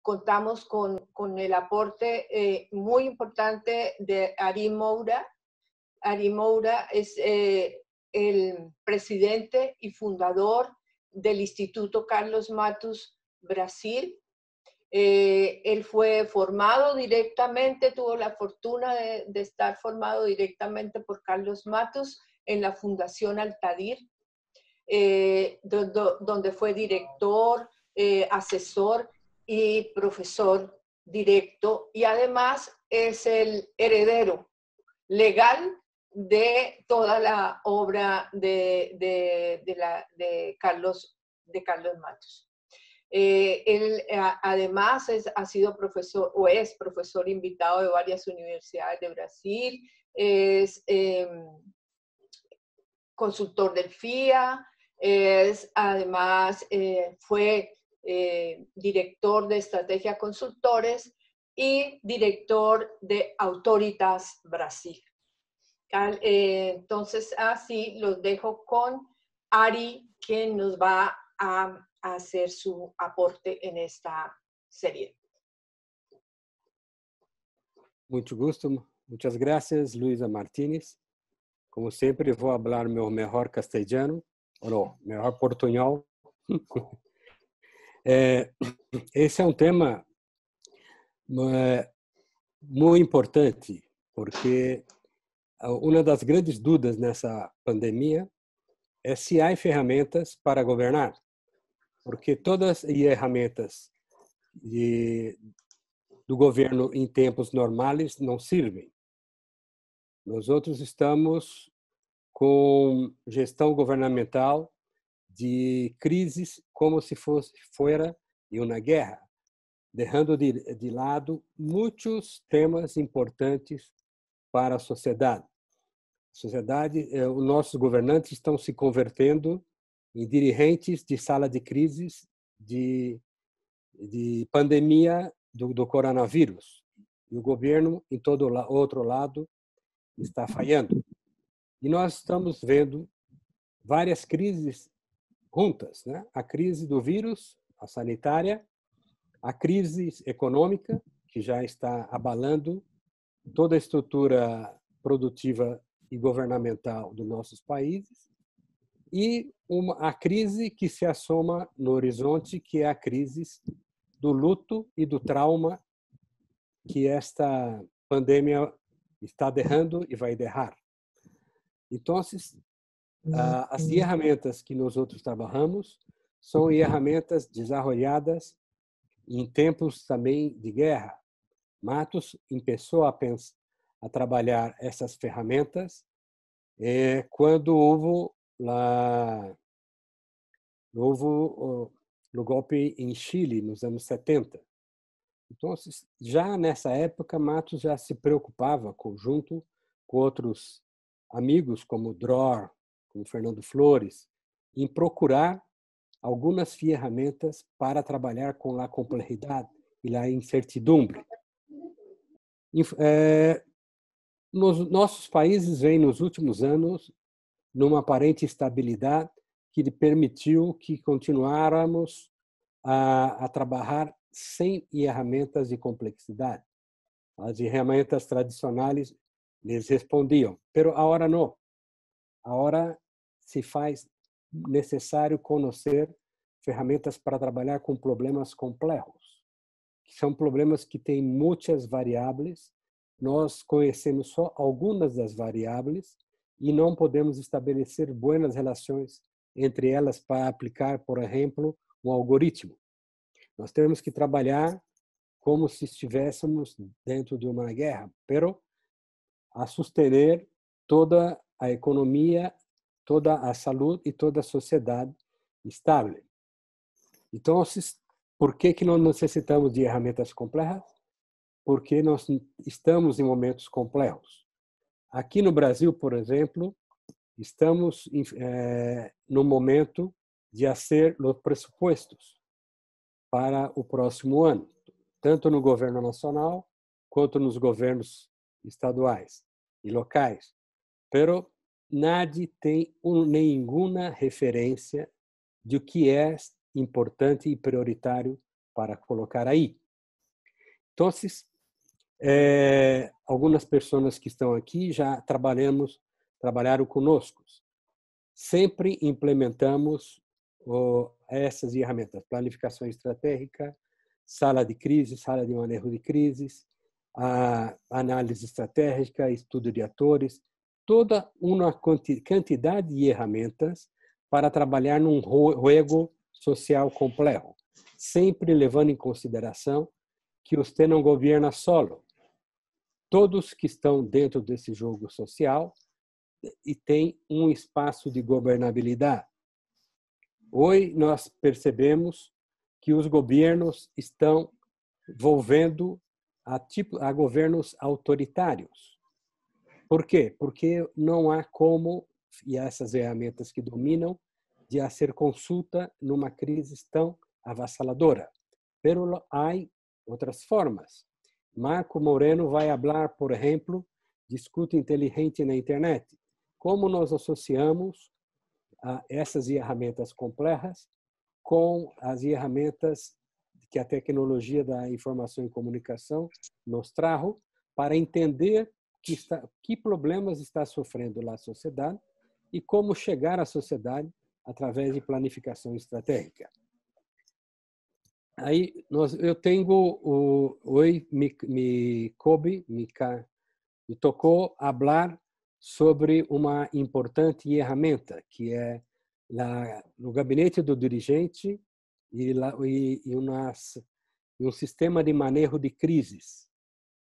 contamos con el aporte muy importante de Ari Moura. Ari Moura es el presidente y fundador del Instituto Carlos Matos Brasil. Él fue formado directamente, tuvo la fortuna de estar formado directamente por Carlos Matos en la Fundación Altadir, donde fue director, asesor y profesor directo, y además es el heredero legal de toda la obra de Carlos Matos. Él además ha sido profesor o es profesor invitado de varias universidades de Brasil, es consultor del FIA, además fue director de Estrategia Consultores y director de Autoritas Brasil. Entonces, así los dejo con Ari, quien nos va a hacer su aporte en esta serie. Muito gusto, muchas gracias, Luisa Martínez. Como sempre, vou falar meu melhor castelhano, ou não, melhor portunhol. Esse é um tema muito importante, porque uma das grandes dúvidas nessa pandemia é se há ferramentas para governar, porque todas as ferramentas do governo em tempos normais não servem. Nós outros estamos com gestão governamental de crises como se fora uma guerra, deixando de lado muitos temas importantes para a sociedade. Os nossos governantes estão se convertendo em dirigentes de sala de crises de pandemia do coronavírus. E o governo, em todo outro lado, está falhando. E nós estamos vendo várias crises juntas, né? A crise do vírus, a sanitária, a crise econômica, que já está abalando toda a estrutura produtiva e governamental dos nossos países, e a crise que se assoma no horizonte, que é a crise do luto e do trauma que esta pandemia está derrando e vai derrar. Então, as ferramentas que nós outros trabalhamos são ferramentas desenvolvidas em tempos também de guerra. Matos começou a trabalhar essas ferramentas quando houve o golpe em Chile, nos anos 70. Então, já nessa época, Matos já se preocupava, junto com outros amigos, como Dror, como Fernando Flores, em procurar algumas ferramentas para trabalhar com a complexidade e a incertidumbre. Nossos países vêm, nos últimos anos, numa aparente estabilidade que permitiu que continuáramos a trabalhar sem ferramentas de complexidade. As ferramentas tradicionais lhes respondiam, pero agora não. Agora se faz necessário conhecer ferramentas para trabalhar com problemas complexos, que são problemas que têm muitas variáveis. Nós conhecemos só algumas das variáveis e não podemos estabelecer boas relações entre elas para aplicar, por exemplo, um algoritmo. Nós temos que trabalhar como se estivéssemos dentro de uma guerra, pero a suster toda a economia, toda a saúde e toda a sociedade estável. Então, por que nós necessitamos de ferramentas complexas? Porque nós estamos em momentos complexos. Aqui no Brasil, por exemplo, estamos no momento de fazer os pressupostos para o próximo ano, tanto no governo nacional quanto nos governos estaduais e locais. Pero nadie tem nenhuma referência de o que é importante e prioritário para colocar aí. Então, algumas pessoas que estão aqui já trabalharam conosco. Sempre implementamos essas ferramentas: planificação estratégica, sala de crise, sala de manejo de crises, a análise estratégica, estudo de atores, toda uma quantidade de ferramentas para trabalhar num jogo social complexo, sempre levando em consideração que você não governa solo. Todos que estão dentro desse jogo social e tem um espaço de governabilidade. Hoje nós percebemos que os governos estão volvendo a governos autoritários. Por quê? Porque não há como, e essas ferramentas que dominam, de fazer consulta numa crise tão avassaladora. Mas há outras formas. Marco Moreno vai falar, por exemplo, de escuta inteligente na internet. Como nós associamos essas ferramentas complexas com as ferramentas que a tecnologia da informação e comunicação nos trajo para entender que problemas está sofrendo a sociedade e como chegar à sociedade através de planificação estratégica. Aí eu tenho hoje me tocou falar sobre uma importante ferramenta que é no gabinete do dirigente e um sistema de manejo de crises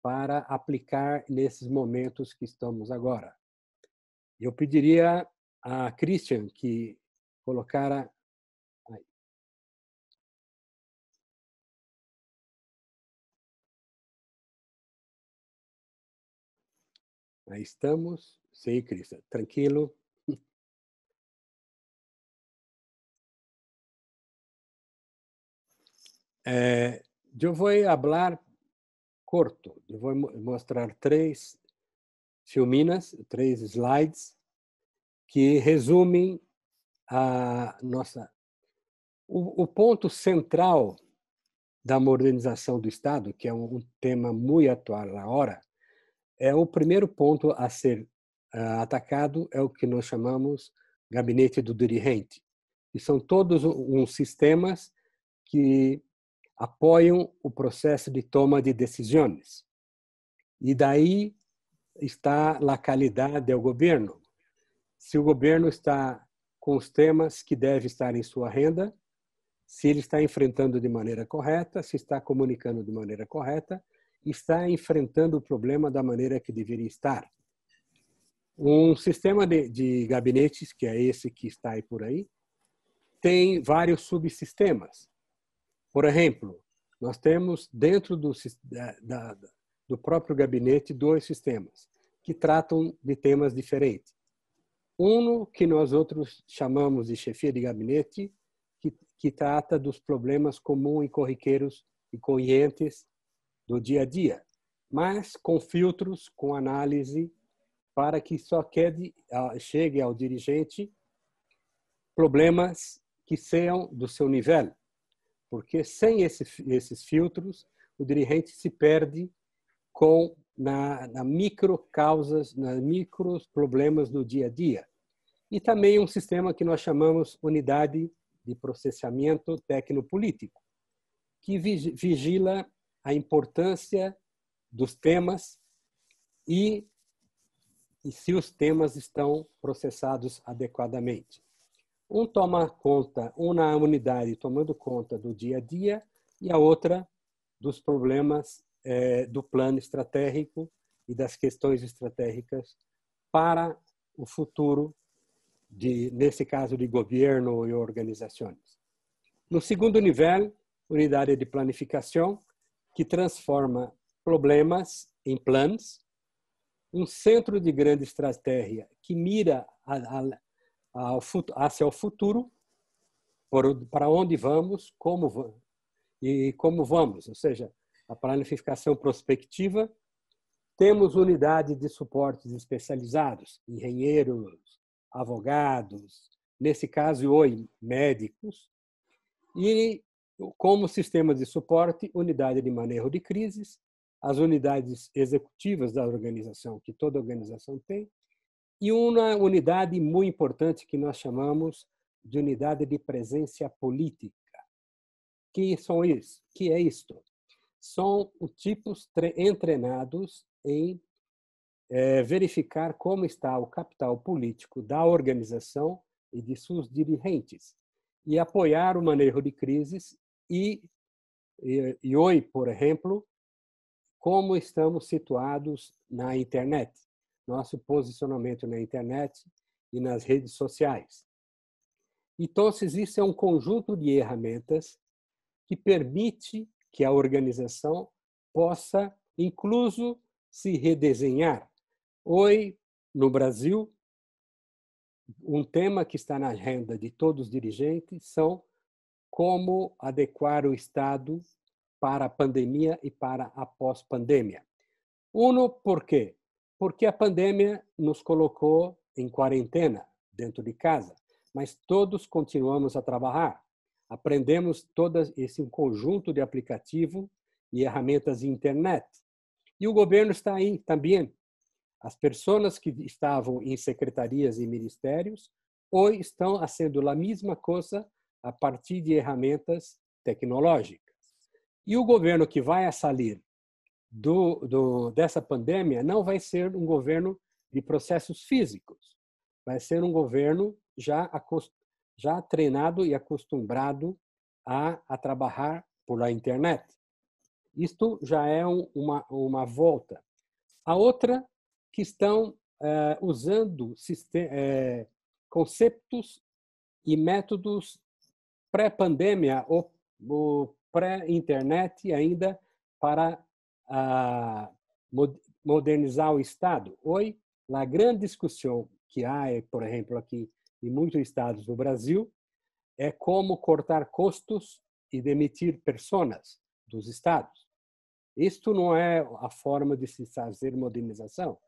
para aplicar nesses momentos que estamos agora. Eu pediria a Christian que colocara aí. Aí estamos. Sim, Christian, tranquilo. Eu vou falar corto. Eu vou mostrar 3 filminas, 3 slides que resumem a nossa. O ponto central da modernização do Estado, que é um tema muito atual agora, o primeiro ponto a ser atacado é o que nós chamamos gabinete do dirigente, que são todos uns sistemas que apoiam o processo de toma de decisões. E daí está a qualidade do governo. Se o governo está com os temas que deve estar em sua agenda, se ele está enfrentando de maneira correta, se está comunicando de maneira correta, está enfrentando o problema da maneira que deveria estar. Um sistema de gabinetes, que é esse que está aí por aí, tem vários subsistemas. Por exemplo, nós temos dentro do próprio gabinete 2 sistemas que tratam de temas diferentes. Um que nós outros chamamos de chefia de gabinete, que trata dos problemas comuns e corriqueiros e correntes do dia a dia, mas com filtros, com análise, para que só chegue ao dirigente problemas que sejam do seu nível. Porque sem esses filtros, o dirigente se perde na micro causas, nas micros problemas do dia a dia. E também um sistema que nós chamamos unidade de processamento tecnopolítico, que vigila a importância dos temas e se os temas estão processados adequadamente. Uma unidade tomando conta do dia a dia e a outra dos problemas do plano estratégico e das questões estratégicas para o futuro, nesse caso, de governo e organizações. No segundo nível, unidade de planificação, que transforma problemas em planos, um centro de grande estratégia que mira hacia o futuro, para onde vamos, como vamos, ou seja, a planificação prospectiva. Temos unidade de suportes especializados, engenheiros, advogados, nesse caso hoje médicos, e como sistema de suporte, unidade de manejo de crises, as unidades executivas da organização, que toda organização tem, e uma unidade muito importante que nós chamamos de unidade de presença política. Que são isso? Que é isto? São tipos entrenados em verificar como está o capital político da organização e de seus dirigentes e apoiar o manejo de crises e hoje, por exemplo, como estamos situados na internet, nosso posicionamento na internet e nas redes sociais. Então, isso é um conjunto de ferramentas que permite que a organização possa, incluso, se redesenhar. Hoje, no Brasil, um tema que está na agenda de todos os dirigentes são como adequar o Estado para a pandemia e para a pós-pandemia. Por quê? Porque a pandemia nos colocou em quarentena, dentro de casa, mas todos continuamos a trabalhar. Aprendemos todo esse conjunto de aplicativo e ferramentas de internet. E o governo está aí também. As pessoas que estavam em secretarias e ministérios hoje estão fazendo a mesma coisa a partir de ferramentas tecnológicas. E o governo que vai sair dessa pandemia não vai ser um governo de processos físicos, vai ser um governo já treinado e acostumado a trabalhar por a internet. Isto já é uma volta. A outra que estão usando conceitos e métodos pré-pandemia ou pré-internet ainda para modernizar o Estado. Hoje, a grande discussão que há, por exemplo, aqui em muitos estados do Brasil, é como cortar custos e demitir pessoas dos estados. Isto não é a forma de se fazer modernização.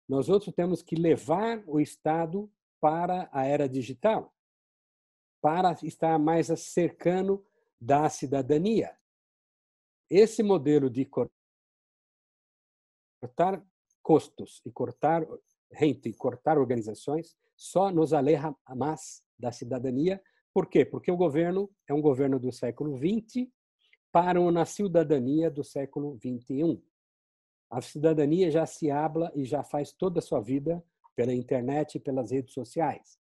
Nós outros temos que levar o Estado para a era digital, para estar mais cercano da cidadania. Esse modelo de cortar custos e cortar gente, e cortar organizações, só nos aleja mais da cidadania. Por quê? Porque o governo é um governo do século XX para uma cidadania do século XXI. A cidadania já se habla e já faz toda a sua vida pela internet e pelas redes sociais.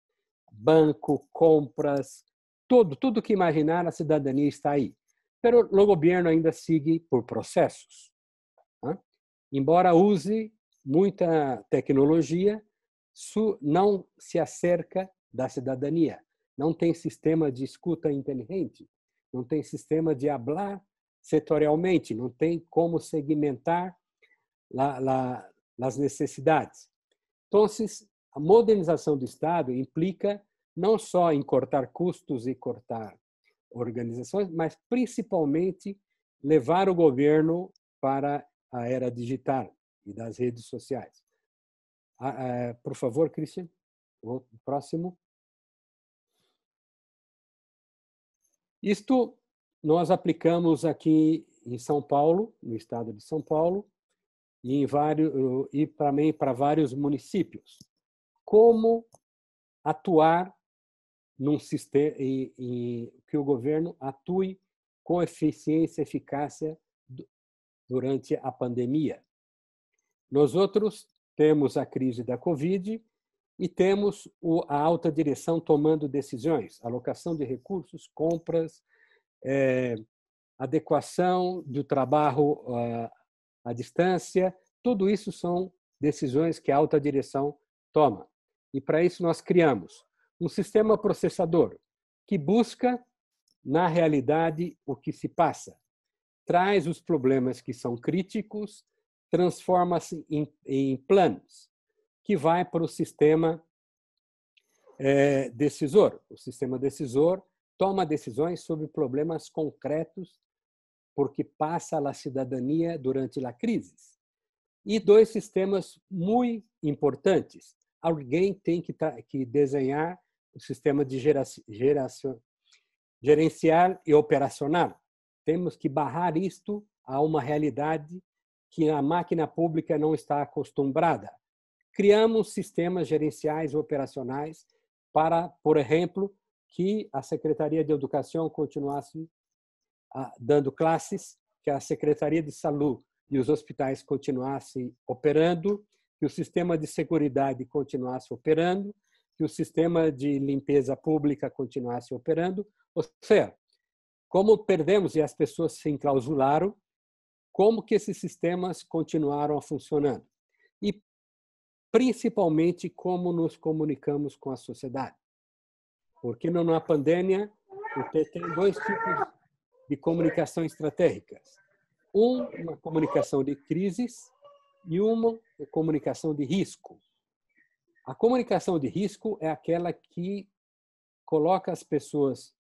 Banco, compras, tudo que imaginar, a cidadania está aí. Mas o governo ainda segue por processos. Embora use muita tecnologia, não se acerca da cidadania. Não tem sistema de escuta inteligente, não tem sistema de hablar setorialmente, não tem como segmentar as necessidades. Então, a modernização do Estado implica não só em cortar custos e cortar organizações, mas principalmente levar o governo para a era digital e das redes sociais. Por favor, Christian, o próximo. Isto nós aplicamos aqui em São Paulo, no estado de São Paulo, e também para vários municípios. Como atuar num sistema e que o governo atue com eficiência e eficácia durante a pandemia. Nós outros temos a crise da Covid e temos a alta direção tomando decisões, alocação de recursos, compras, adequação do trabalho à distância, tudo isso são decisões que a alta direção toma. E para isso nós criamos um sistema processador que busca, na realidade, o que se passa. Traz os problemas que são críticos, transforma-se em planos, que vai para o sistema decisor. O sistema decisor toma decisões sobre problemas concretos, porque passa a cidadania durante a crise. E dois sistemas muito importantes. Alguém tem que desenhar o sistema de gerencial e operacional. Temos que barrar isto a uma realidade que a máquina pública não está acostumada. Criamos sistemas gerenciais e operacionais para, por exemplo, que a Secretaria de Educação continuasse dando classes, que a Secretaria de Saúde e os hospitais continuassem operando, que o sistema de seguridade continuasse operando, que o sistema de limpeza pública continuasse operando. Ou seja, como perdemos e as pessoas se enclausularam, como que esses sistemas continuaram funcionando? E, principalmente, como nos comunicamos com a sociedade. Porque numa pandemia, você tem dois tipos de comunicação estratégicas. Uma comunicação de crises e uma comunicação de risco. A comunicação de risco é aquela que coloca as pessoas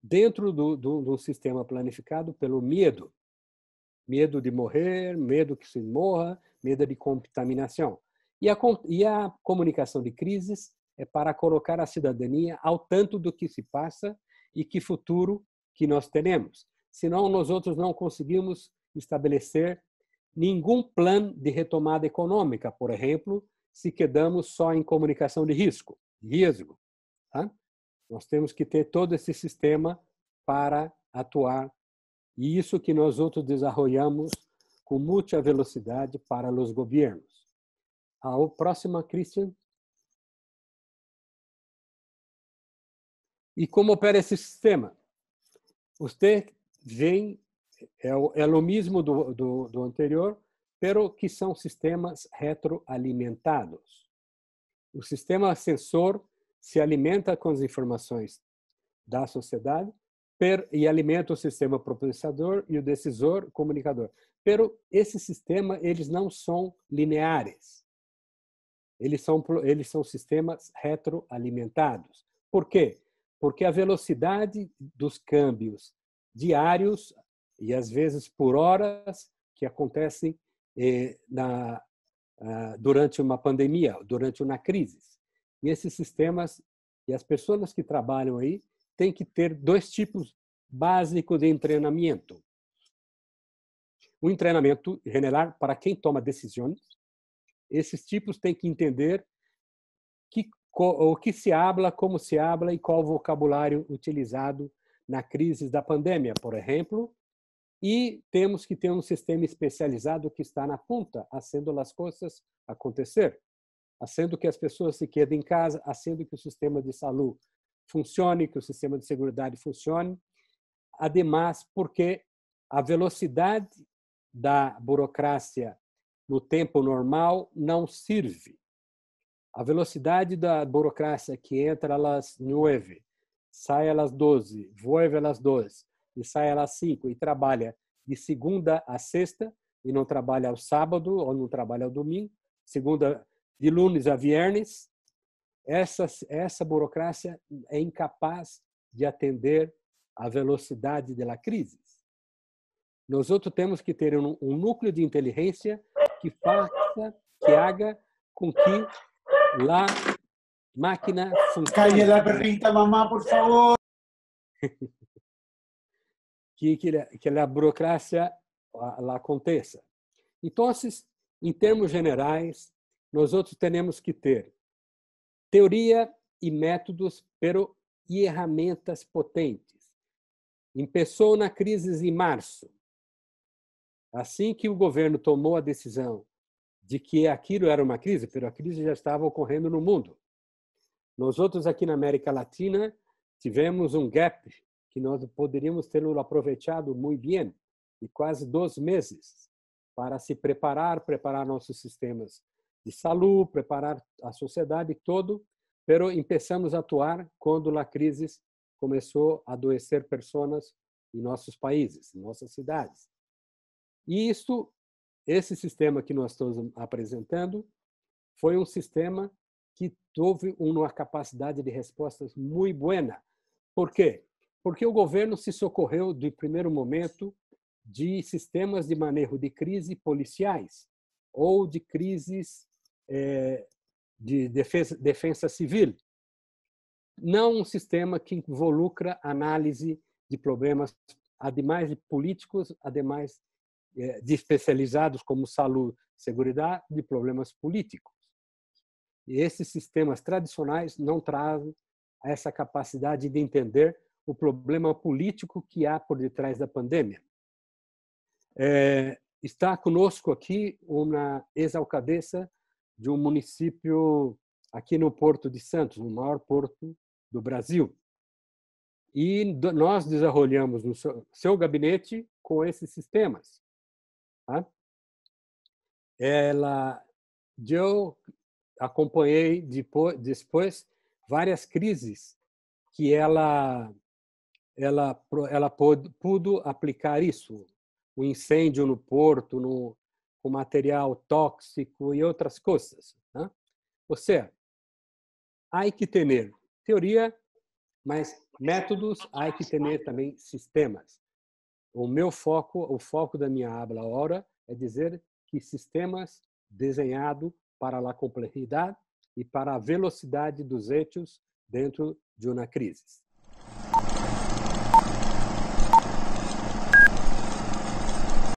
dentro do sistema planificado pelo medo. Medo de morrer, medo que se morra, medo de contaminação. E a comunicação de crises é para colocar a cidadania ao tanto do que se passa e que futuro que nós teremos. Senão, nós outros não conseguimos estabelecer nenhum plano de retomada econômica, por exemplo, se quedamos só em comunicação de risco. Tá? Nós temos que ter todo esse sistema para atuar. E isso que nós outros desenvolvemos com muita velocidade para os governos. A próxima, Christian. E como opera esse sistema? Você vem, é o mesmo do anterior, pero que são sistemas retroalimentados. O sistema sensor se alimenta com as informações da sociedade e alimenta o sistema processador e o decisor comunicador. Pero esse sistema, eles não são lineares. Eles são sistemas retroalimentados. Por quê? Porque a velocidade dos câmbios diários e às vezes por horas que acontecem durante uma pandemia, durante uma crise. E esses sistemas e as pessoas que trabalham aí têm que ter dois tipos básicos de treinamento. Um treinamento general para quem toma decisões. Esses tipos têm que entender o que se habla, como se habla e qual o vocabulário utilizado na crise da pandemia, por exemplo. E temos que ter um sistema especializado que está na ponta, fazendo as coisas acontecer, fazendo que as pessoas se quedem em casa, fazendo que o sistema de saúde funcione, que o sistema de seguridade funcione. Ademais, porque a velocidade da burocracia no tempo normal não serve. A velocidade da burocracia que entra às 9, sai às 12, vuelve às 12 e sai às 5 e trabalha de segunda a sexta e não trabalha ao sábado ou não trabalha ao domingo, de lunes a viernes, essa burocracia é incapaz de atender a velocidade da crise. Nós outros temos que ter um núcleo de inteligência que haga com que a máquina funcione. Calle la perrita, mamá, por favor. Que a burocracia aconteça. Então, em termos gerais, nós outros temos que ter teoria e métodos, pero e ferramentas potentes. Começou na crise em março. Assim que o governo tomou a decisão de que aquilo era uma crise, pero a crise já estava ocorrendo no mundo. Nós outros aqui na América Latina tivemos um gap que nós poderíamos tê-lo aproveitado muito bem, de quase 2 meses, para se preparar nossos sistemas de saúde, preparar a sociedade todo, pero começamos a atuar quando a crise começou a adoecer pessoas em nossos países, em nossas cidades. E esse sistema que nós estamos apresentando foi um sistema que teve uma capacidade de respostas muito boa. Por quê? Porque o governo se socorreu, de primeiro momento, de sistemas de manejo de crise policiais ou de crises de defesa civil. não um sistema que involucra análise de problemas, ademais de políticos, ademais de especializados como saúde, seguridade, de problemas políticos. E esses sistemas tradicionais não trazem essa capacidade de entender o problema político que há por detrás da pandemia. Está conosco aqui uma ex-alcaldesa de um município aqui no Porto de Santos, o maior porto do Brasil. E nós desenvolvemos no seu gabinete com esses sistemas. Tá? Eu acompanhei depois várias crises que ela pôde aplicar isso, o incêndio no porto, com material tóxico e outras coisas. Né? Ou seja, há que ter teoria, mas métodos, há que ter também sistemas. O foco da minha aula agora é dizer que sistemas desenhados para a complexidade e para a velocidade dos hechos dentro de uma crise.